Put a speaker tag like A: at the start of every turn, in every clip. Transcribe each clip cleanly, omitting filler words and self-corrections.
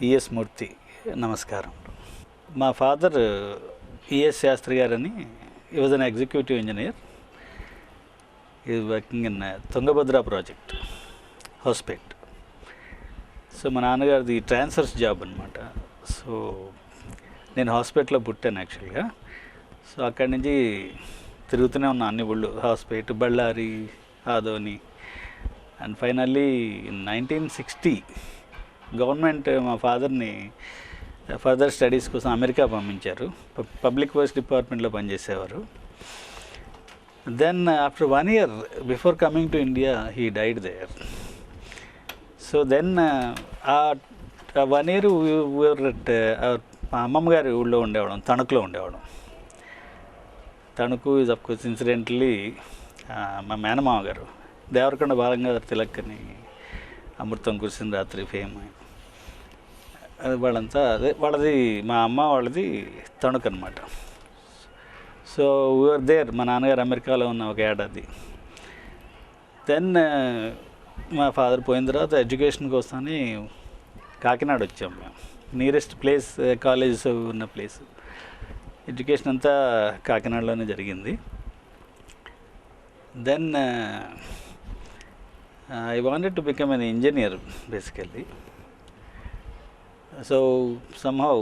A: ES మూర్తి. నమస్కారం. మా father ES Sastri గారని, he was an executive engineer. Is working in Tungabhadra project, Hospet. So మా నాన్నగారిది ట్రాన్స్ఫర్స్ జాబ్ అనమాట. సో నేను హాస్పిటల్లో పుట్టాను యాక్చువల్గా. సో అక్కడి నుంచి తిరుగుతూనే ఉన్నా అన్ని ఊళ్ళు, Hospet, Bellary, Adoni. And finally in 1960 government మా ఫాదర్ని ఫర్దర్ స్టడీస్ కోసం అమెరికా పంపించారు. పబ్లిక్ వర్క్స్ డిపార్ట్మెంట్లో పనిచేసేవారు. Then after 1 year before coming to India he died there. So then ఆ 1 year మా అమ్మమ్మ గారి ఊళ్ళో ఉండేవాళ్ళం, తణుకులో ఉండేవాళ్ళం. Tanuku is of course incidentally మా మేనమామ గారు దేవరకొండ బాలంగాధర తిలక్ అని, అమృతం కురిసిన రాత్రి ఫేమ్, అది వాళ్ళంతా అదే వాళ్ళది, మా అమ్మ వాళ్ళది తణుకు అనమాట. So we're there. మా నాన్నగారు అమెరికాలో ఉన్న ఒక ఏడాది. దెన్ మా ఫాదర్ పోయిన తర్వాత ఎడ్యుకేషన్ కోసమని కాకినాడ వచ్చాము మేము. నియరెస్ట్ ప్లేస్ కాలేజెస్ ఉన్న ప్లేస్. ఎడ్యుకేషన్ అంతా కాకినాడలోనే జరిగింది. Then I wanted to become an engineer basically. So somehow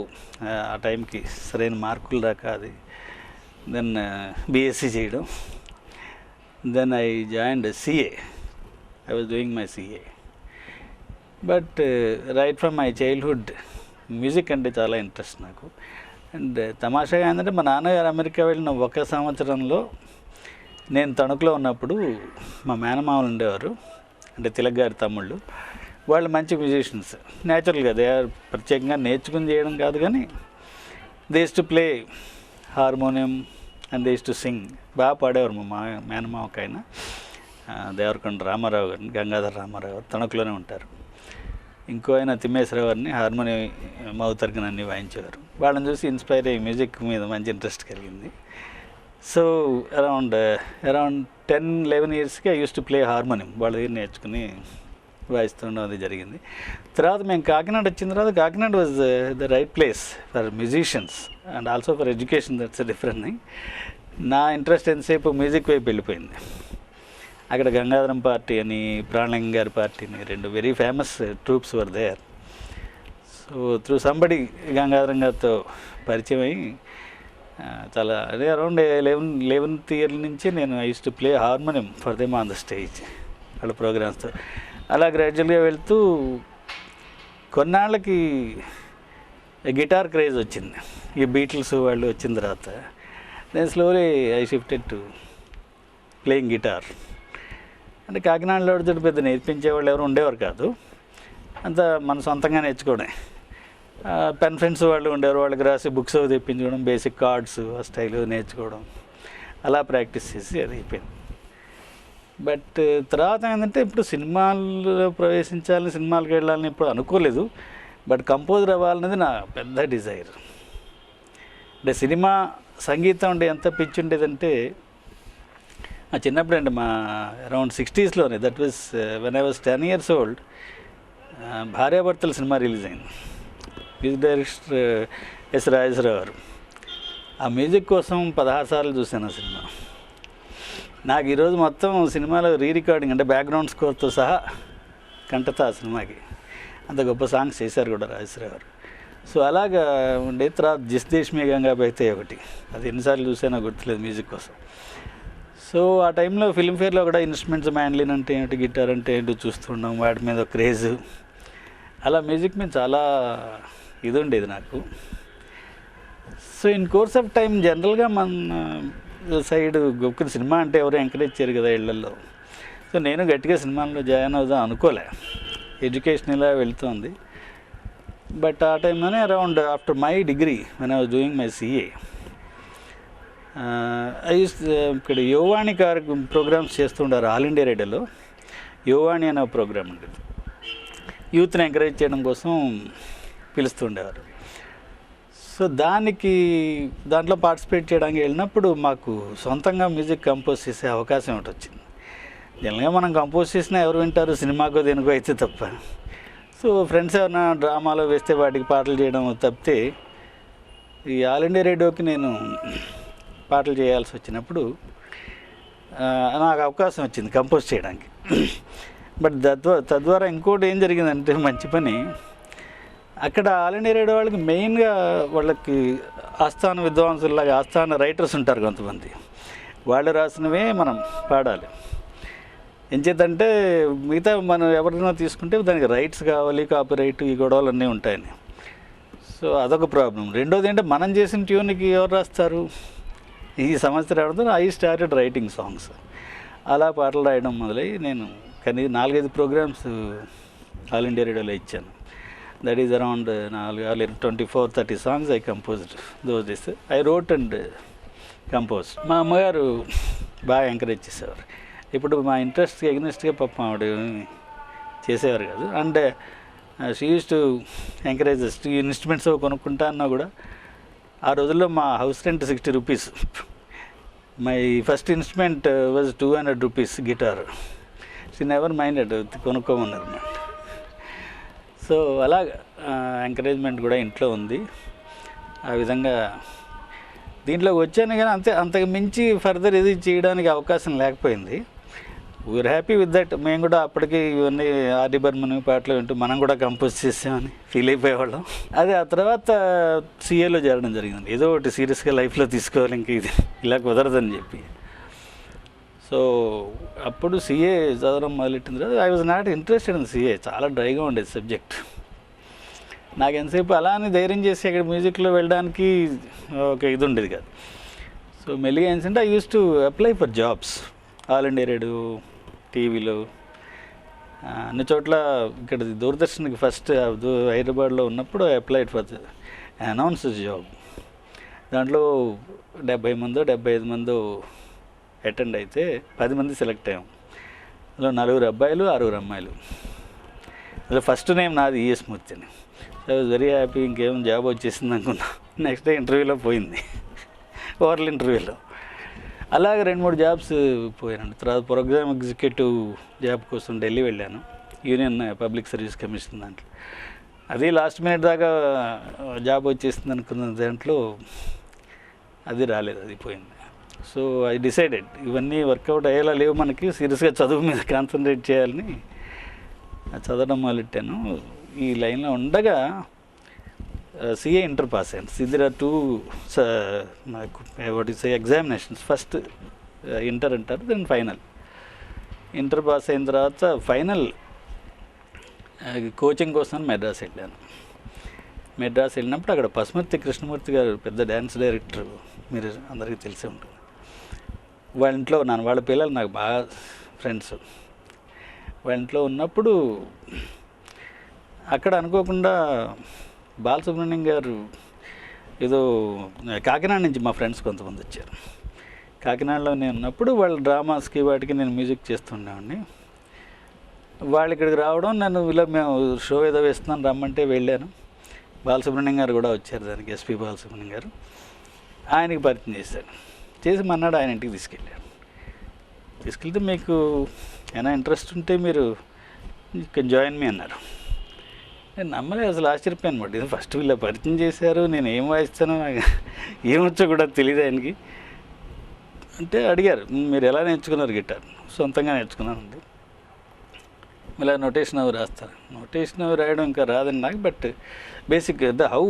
A: ఆ టైంకి సరైన మార్కులు రాక అది, దెన్ బీఎస్సీ చేయడం. Then I joined CA. I was doing my CA. But right from my childhood music అంటే చాలా ఇంట్రెస్ట్ నాకు. అండ్ తమాషాగా ఏంటంటే మా నాన్నగారు అమెరికా వెళ్ళిన 1 సంవత్సరంలో నేను తణుకులో ఉన్నప్పుడు మా మేనమామలు ఉండేవారు, అంటే తిలక్ గారి తమ్ముళ్ళు. వాళ్ళు మంచి మ్యూజిషియన్స్ న్యాచురల్గా. దే ఆర్ ప్రత్యేకంగా నేర్చుకుని చేయడం కాదు, కానీ they use to play harmonium and they use to sing. బాగా పాడేవారు మా మేనమావకైనా. దేవరకొండ రామారావు గారిని, గంగాధర రామారావు గారు తణుకులోనే ఉంటారు. ఇంకో ఆయన తిమ్మేశ్వరరావు గారిని హార్మోనియం మౌతర్గన్ అన్నీ వాయించేవారు. వాళ్ళని చూసి ఇన్స్పైర్ అయ్యి మ్యూజిక్ మీద మంచి ఇంట్రెస్ట్ కలిగింది. సో అరౌండ్ 10-11 yearsకి I use to play harmonium. వాళ్ళ దగ్గర నేర్చుకుని వాయిస్తుండడం అది జరిగింది. తర్వాత మేము కాకినాడ వచ్చిన తర్వాత, Kakinada was the right place for musicians and also for education. That's different thing. నా ఇంట్రెస్ట్ ఎంతసేపు మ్యూజిక్ వైపు వెళ్ళిపోయింది. అక్కడ గంగాధరం పార్టీ అని, ప్రాణలింగం గారి పార్టీ అని, 2 very famous troops were there. So through somebody Gangadharam గారితో పరిచయం అయ్యి చాలా అదే అరౌండ్ 11th year నుంచి నేను I use to play harmonium for them on the stage, వాళ్ళ ప్రోగ్రామ్స్తో. అలా గ్రాడ్యువల్గా వెళ్తూ కొన్నాళ్ళకి గిటార్ క్రేజ్ వచ్చింది. ఈ బీటిల్స్ వాళ్ళు వచ్చిన తర్వాత నేను slowly I shifted to playing guitar. అంటే కాకినాడలో పెద్ద నేర్పించేవాళ్ళు ఎవరు ఉండేవారు కాదు, అంతా మన సొంతంగా నేర్చుకోవడం. పెన్ ఫ్రెండ్స్ వాళ్ళు ఉండేవారు, వాళ్ళకి రాసి బుక్స్ తెప్పించుకోవడం, బేసిక్ కార్డ్స్ ఆ స్టైల్ నేర్చుకోవడం, అలా ప్రాక్టీస్ చేసి అది అయిపోయింది. బట్ తర్వాత ఏంటంటే ఇప్పుడు సినిమాల్లో ప్రవేశించాలని, సినిమాలకు వెళ్ళాలని ఇప్పుడు అనుకోలేదు. బట్ కంపోజర్ అవ్వాలనేది నా పెద్ద డిజైర్. అంటే సినిమా సంగీతం అంటే ఎంత పిచ్చి ఉండేదంటే, చిన్నప్పుడు అండి మా అరౌండ్ 60sలోనే, that was when I was 10 years old, భార్యాభర్తల సినిమా రిలీజ్ అయింది. మ్యూజిక్ డైరెక్టర్ ఎస్ రాజేశ్వరరావు గారు. ఆ మ్యూజిక్ కోసం 16 సార్లు చూశాను ఆ సినిమా. నాకు ఈరోజు మొత్తం సినిమాలో రికార్డింగ్ అంటే బ్యాక్గ్రౌండ్ స్కోర్తో సహా కంటత ఆ సినిమాకి. అంత గొప్ప సాంగ్స్ చేశారు కూడా రాజేశ్వరరావు గారు. సో అలాగా ఉండే. తర్వాత జిస్ దేశ్ మే గంగా బహతే ఒకటి, అది ఎన్నిసార్లు చూసానో గుర్తులేదు మ్యూజిక్ కోసం. సో ఆ టైంలో ఫిల్మ్ఫేర్లో కూడా ఇన్స్ట్రుమెంట్స్, మ్యాండ్లిన్ అంటే ఏంటి, గిటార్ అంటే ఏంటో చూస్తున్నాం, వాటి మీద క్రేజ్. అలా మ్యూజిక్ మీద చాలా ఇది ఉండేది నాకు. So in course of time జనరల్గా మన సైడ్ గొప్ప సినిమా అంటే ఎవరు ఎంకరేజ్ చేయరు కదా ఇళ్లలో. సో నేను గట్టిగా సినిమాల్లో జాయిన్ అవుదాం అనుకోలే. ఎడ్యుకేషన్ ఇలా వెళ్తుంది. బట్ ఆ టైంలోనే around after my degree when I was doing my CA, ఇక్కడ యువవాణి ప్రోగ్రామ్స్ చేస్తుండారు ఆల్ ఇండియా రేడియోలో. యువవాణి అనే ప్రోగ్రామ్ ఉండేది. యూత్ని ఎంకరేజ్ చేయడం కోసం పిలుస్తుండేవారు. సో దాంట్లో పార్టిసిపేట్ చేయడానికి వెళ్ళినప్పుడు మాకు సొంతంగా మ్యూజిక్ కంపోజ్ చేసే అవకాశం ఒకటి వచ్చింది. జనరల్గా మనం కంపోజ్ చేసినా ఎవరు వింటారు, సినిమాకో దేనికో అయితే తప్ప. సో ఫ్రెండ్స్ ఏమైనా డ్రామాలో వేస్తే వాటికి పాటలు చేయడం తప్పితే ఈ ఆల్ ఇండియా రేడియోకి నేను పాటలు చేయాల్సి వచ్చినప్పుడు నాకు అవకాశం వచ్చింది కంపోజ్ చేయడానికి. బట్ తద్వారా ఇంకోటి ఏం జరిగిందంటే మంచి పని, అక్కడ ఆల్ ఇండియా రేడియో వాళ్ళకి మెయిన్గా వాళ్ళకి ఆస్థాన విద్వాంసులాగా ఆస్థాన రైటర్స్ ఉంటారు కొంతమంది, వాళ్ళు రాసినవే మనం పాడాలి. ఎంచేతంటే మిగతా మనం ఎవరైనా తీసుకుంటే దానికి రైట్స్ కావాలి, కాపీ రైట్, ఈ గొడవలు అన్నీ ఉంటాయని. సో అదొక ప్రాబ్లం. రెండోది ఏంటంటే మనం చేసిన ట్యూన్కి ఎవరు రాస్తారు, ఈ సమస్య రావడంతో ఐ స్టార్టెడ్ రైటింగ్ సాంగ్స్. అలా పాటలు రాయడం మొదలై నేను కానీ 4-5 ప్రోగ్రామ్స్ ఆల్ ఇండియా రేడియోలో ఇచ్చాను. That is around 24-30 songs I composed those days. I wrote and compose. మా అమ్మగారు బాగా ఎంకరేజ్ చేసేవారు. ఇప్పుడు మా ఇంట్రెస్ట్కి ఎగ్నెస్ట్గా పాపం ఆవిడ చేసేవారు కాదు. And she use to encourage instruments కొనుక్కుంటా అన్నా కూడా ఆ రోజుల్లో మా house rent 60 rupees. My first instrument was 200 rupees guitar. She never minded, కొనుక్కోమన్నారు అన్నమాట. సో అలా ఎంకరేజ్మెంట్ కూడా ఇంట్లో ఉంది. ఆ విధంగా దీంట్లోకి వచ్చాను కానీ అంతకు మించి ఫర్దర్ ఇది చేయడానికి అవకాశం లేకపోయింది. We're happy with that. మేము కూడా అప్పటికి ఇవన్నీ ఆర్డి బర్మన్ పాటలు వింటూ మనం కూడా కంపోజ్ చేసామని ఫీల్ అయిపోయేవాళ్ళం. అదే ఆ తర్వాత సిఏలో చేరడం జరిగింది. ఏదో ఒకటి సీరియస్గా లైఫ్లో తీసుకోవాలి, ఇంక ఇది ఇలా కుదరదని చెప్పి. సో అప్పుడు సిఏ చదవడం మొదలెట్టిన తర్వాత I was not interested in CA. చాలా డ్రైగా ఉండేది సబ్జెక్ట్. నాకు ఎంతసేపు అలా అని ధైర్యం చేసి అక్కడ మ్యూజిక్లో వెళ్ళడానికి ఒక ఇది ఉండేది కాదు. సో మెల్లిగా ఏంటంటే I use to apply for jobs all India radio, టీవీలో, అన్ని చోట్ల. ఇక్కడ దూరదర్శన్కి ఫస్ట్ హైదరాబాద్లో ఉన్నప్పుడు I applied for announcer job. దాంట్లో 70 మందో 75 మందో అటెండ్ అయితే 10 మంది సెలెక్ట్ అయ్యాం. అందులో 4 అబ్బాయిలు 6 అమ్మాయిలు. అందులో ఫస్ట్ నేమ్ నాది ఈఎస్ మూర్తి అని. I was very happy. ఇంకేం జాబ్ వచ్చేసింది అనుకున్నా. నెక్స్ట్ డే ఇంటర్వ్యూలో పోయింది, ఓవరాల్ ఇంటర్వ్యూలో. అలాగే 2-3 జాబ్స్ పోయాను. తర్వాత ప్రోగ్రామ్ ఎగ్జిక్యూటివ్ జాబ్ కోసం ఢిల్లీ వెళ్ళాను, యూనియన్ పబ్లిక్ సర్వీస్ కమిషన్ దాంట్లో. అది లాస్ట్ మినిట్ దాకా జాబ్ వచ్చేసింది అనుకున్న దాంట్లో అది రాలేదు, అది పోయింది. సో ఐ డిసైడెడ్ ఇవన్నీ వర్కౌట్ అయ్యేలా లేవు, మనకి సీరియస్గా చదువు మీద కాన్సన్ట్రేట్ చేయాలని చదవడం మొదలెట్టాను. ఈ లైన్లో ఉండగా సిఏ ఇంటర్ పాస్ అయ్యాను. సిద్ధిరా 2 what is examinations. First inter అంటారు, దెన్ ఫైనల్. ఇంటర్ పాస్ అయిన తర్వాత ఫైనల్ కోచింగ్ కోసం మెడ్రాస్ వెళ్ళాను. మెడ్రాస్ వెళ్ళినప్పుడు అక్కడ పసుమర్తి కృష్ణమూర్తి గారు పెద్ద డ్యాన్స్ డైరెక్టర్, మీరు అందరికీ తెలిసే ఉంటుంది. వాళ్ళ ఇంట్లో ఉన్నాను. వాళ్ళ పిల్లలు నాకు బాగా ఫ్రెండ్స్. వాళ్ళ ఇంట్లో ఉన్నప్పుడు అక్కడ అనుకోకుండా బాలసుబ్రహ్మణ్యం గారు ఏదో కాకినాడ నుంచి మా ఫ్రెండ్స్ కొంతమంది వచ్చారు. కాకినాడలో నేను ఉన్నప్పుడు వాళ్ళ డ్రామాస్కి వాటికి నేను మ్యూజిక్ చేస్తుండేవాడిని. వాళ్ళు ఇక్కడికి రావడం, నన్ను ఇలా మేము షో ఏదో వేస్తున్నాను రమ్మంటే వెళ్ళాను. బాలసుబ్రహ్మణ్యం గారు కూడా వచ్చారు దానికి, ఎస్పి బాలసుబ్రహ్మణ్యం గారు. ఆయనకి పరిచయం చేశాను. చేసి మన్నాడు ఆయన ఇంటికి తీసుకెళ్తే మీకు ఏమైనా ఇంట్రెస్ట్ ఉంటే మీరు జాయిన్ మీ అన్నారు. నేను నమ్మలేదు, అసలు ఆశ్చర్యపోయాను అనమాట. ఇది ఫస్ట్ వీళ్ళ పరిచయం చేశారు, నేను ఏం వాయిస్తానో ఏమొచ్చో కూడా తెలియదు ఆయనకి. అంటే అడిగారు, మీరు ఎలా నేర్చుకున్నారు గిటార్? సొంతంగా నేర్చుకున్నానండి. ఇలా నోటేషన్ అవి రాస్తారు. నోటేషన్ అవి రాయడం ఇంకా రాదండి నాకు, but basic how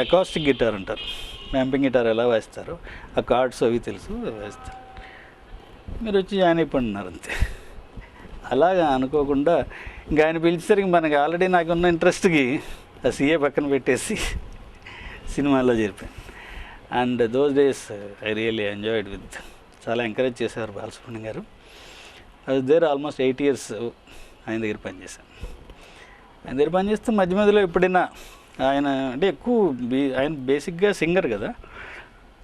A: acoustic guitar అంటారు, మ్యాంపింగ్ గిటార్ ఎలా వాయిస్తారు, ఆ కార్డ్స్ అవి తెలుసు, వాయిస్తారు. మీరు వచ్చి జాయిన్ అయిపోయినారు అంతే. అలాగా అనుకోకుండా ఇంకా ఆయన పిలిచేసరికి మనకి ఆల్రెడీ నాకున్న ఇంట్రెస్ట్కి ఆ సిఏ పక్కన పెట్టేసి సినిమాలో చేరిపోయాను. And those days I really enjoyed with. చాలా ఎంకరేజ్ చేశారు బాలసుబ్రహ్మణ్యం గారు. అది దేర్ ఆల్మోస్ట్ 8 years ఆయన దగ్గర పనిచేశాను. ఆయన దగ్గర పనిచేస్తే మధ్య మధ్యలో ఎప్పుడైనా ఆయన అంటే ఎక్కువ ఆయన బేసిక్గా సింగర్ కదా.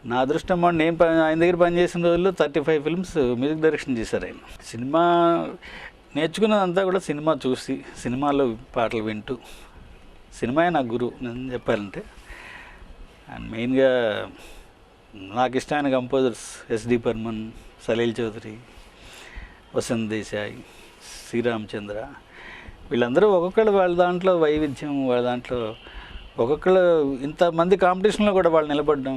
A: నా అదృష్టం నేను ఆయన దగ్గర పనిచేసిన రోజుల్లో 35 films మ్యూజిక్ డైరెక్షన్ చేశారు ఆయన. సినిమా నేర్చుకున్నదంతా కూడా సినిమా చూసి, సినిమాలో పాటలు వింటూ, సినిమాయే నా గురువు నేను చెప్పాలంటే. అండ్ మెయిన్గా నాకు ఇష్టమైన కంపోజర్స్ ఎస్డి బర్మన్, సలీల్ చౌదరి, వసంత్ దేశాయ్, శ్రీరామచంద్ర, వీళ్ళందరూ ఒక్కొక్కళ్ళు వాళ్ళ దాంట్లో వైవిధ్యం, వాళ్ళ దాంట్లో ఒక్కొక్కళ్ళు ఇంతమంది కాంపిటీషన్లో కూడా వాళ్ళు నిలబడడం